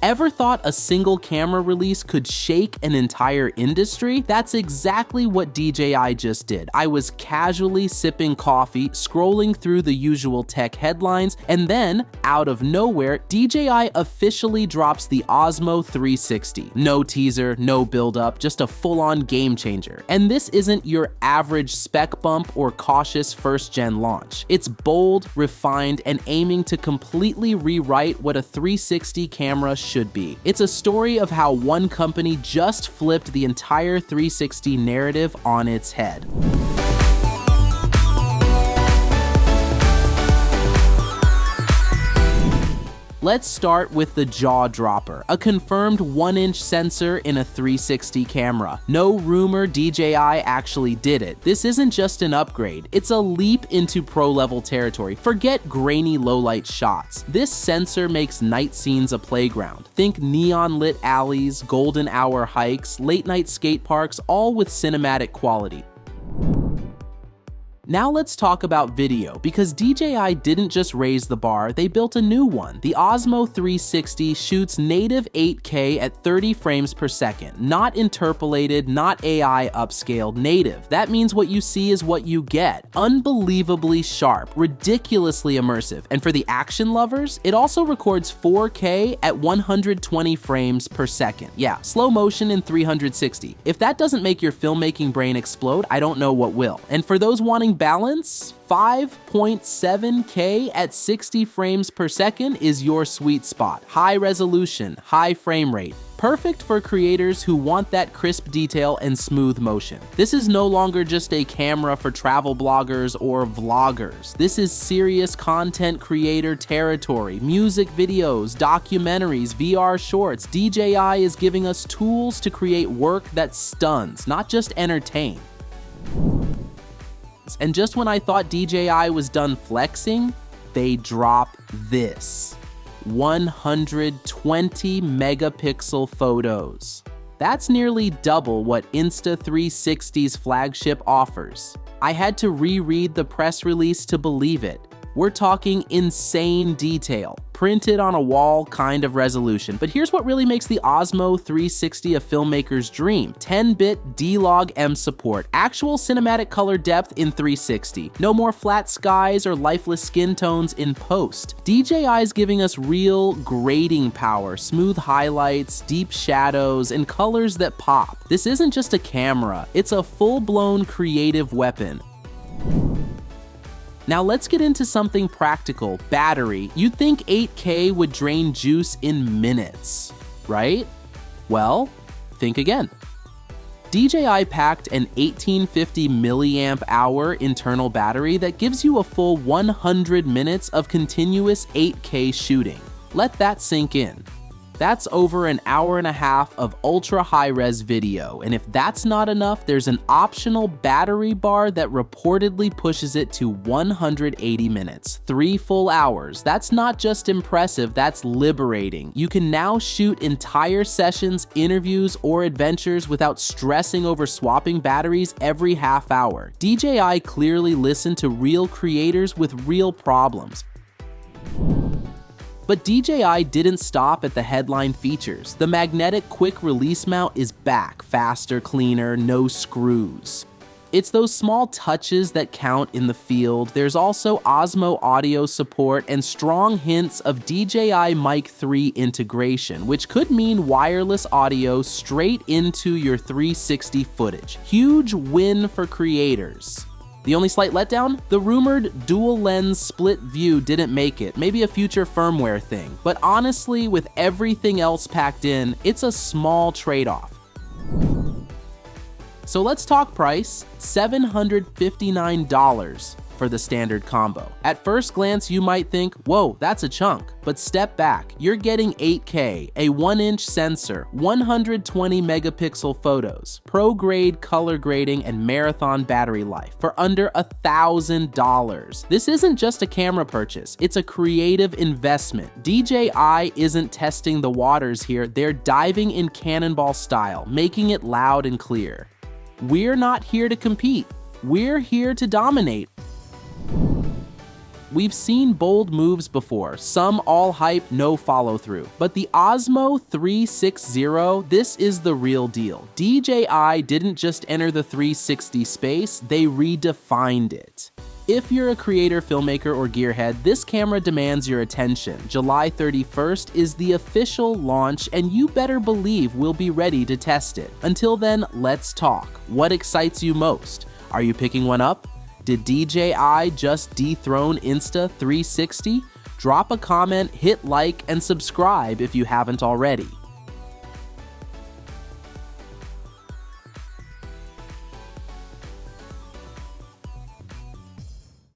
Ever thought a single camera release could shake an entire industry? That's exactly what DJI just did. I was casually sipping coffee, scrolling through the usual tech headlines, and then, out of nowhere, DJI officially drops the Osmo 360. No teaser, no build-up, just a full-on game changer. And this isn't your average spec bump or cautious first-gen launch. It's bold, refined, and aiming to completely rewrite what a 360 camera should be. It's a story of how one company just flipped the entire 360 narrative on its head. Let's start with the Jawdropper, a confirmed 1-inch sensor in a 360 camera. No rumor DJI actually did it. This isn't just an upgrade, it's a leap into pro-level territory. Forget grainy low-light shots. This sensor makes night scenes a playground. Think neon-lit alleys, golden hour hikes, late-night skate parks, all with cinematic quality. Now let's talk about video, because DJI didn't just raise the bar, they built a new one. The Osmo 360 shoots native 8K at 30 frames per second, not interpolated, not AI upscaled, native. That means what you see is what you get. Unbelievably sharp, ridiculously immersive, and for the action lovers, it also records 4K at 120 frames per second. Yeah, slow motion in 360. If that doesn't make your filmmaking brain explode, I don't know what will. And for those wanting balance, 5.7K at 60 frames per second is your sweet spot. High resolution, high frame rate. Perfect for creators who want that crisp detail and smooth motion. This is no longer just a camera for travel bloggers or vloggers. This is serious content creator territory. Music videos, documentaries, VR shorts. DJI is giving us tools to create work that stuns, not just entertain. And just when I thought DJI was done flexing, they drop this. 120 megapixel photos. That's nearly double what Insta360's flagship offers. I had to reread the press release to believe it. We're talking insane detail, printed on a wall kind of resolution. But here's what really makes the Osmo 360 a filmmaker's dream. 10-bit D-Log M support, actual cinematic color depth in 360. No more flat skies or lifeless skin tones in post. DJI is giving us real grading power, smooth highlights, deep shadows, and colors that pop. This isn't just a camera, it's a full-blown creative weapon. Now let's get into something practical. Battery. You'd think 8K would drain juice in minutes, right? Well, think again. DJI packed an 1850 milliamp hour internal battery that gives you a full 100 minutes of continuous 8K shooting. Let that sink in. That's over an hour and a half of ultra high-res video, and if that's not enough, there's an optional battery bar that reportedly pushes it to 180 minutes, 3 full hours. That's not just impressive, that's liberating. You can now shoot entire sessions, interviews, or adventures without stressing over swapping batteries every half hour. DJI clearly listened to real creators with real problems. But DJI didn't stop at the headline features. The magnetic quick release mount is back, faster, cleaner, no screws. It's those small touches that count in the field. There's also Osmo audio support and strong hints of DJI Mic 3 integration, which could mean wireless audio straight into your 360 footage. Huge win for creators. The only slight letdown? The rumored dual-lens split view didn't make it, maybe a future firmware thing. But honestly, with everything else packed in, it's a small trade-off. So let's talk price. $759 for the standard combo. At first glance, you might think, whoa, that's a chunk. But step back, you're getting 8K, a 1-inch sensor, 120 megapixel photos, pro-grade color grading, and marathon battery life for under $1,000. This isn't just a camera purchase, it's a creative investment. DJI isn't testing the waters here, they're diving in cannonball style, making it loud and clear. We're not here to compete, we're here to dominate. We've seen bold moves before, some all hype, no follow through. But the OSMO 360, this is the real deal. DJI didn't just enter the 360 space, they redefined it. If you're a creator, filmmaker, or gearhead, this camera demands your attention. July 31st is the official launch, and you better believe we'll be ready to test it. Until then, let's talk. What excites you most? Are you picking one up? Did DJI just dethrone Insta360? Drop a comment, hit like, and subscribe if you haven't already.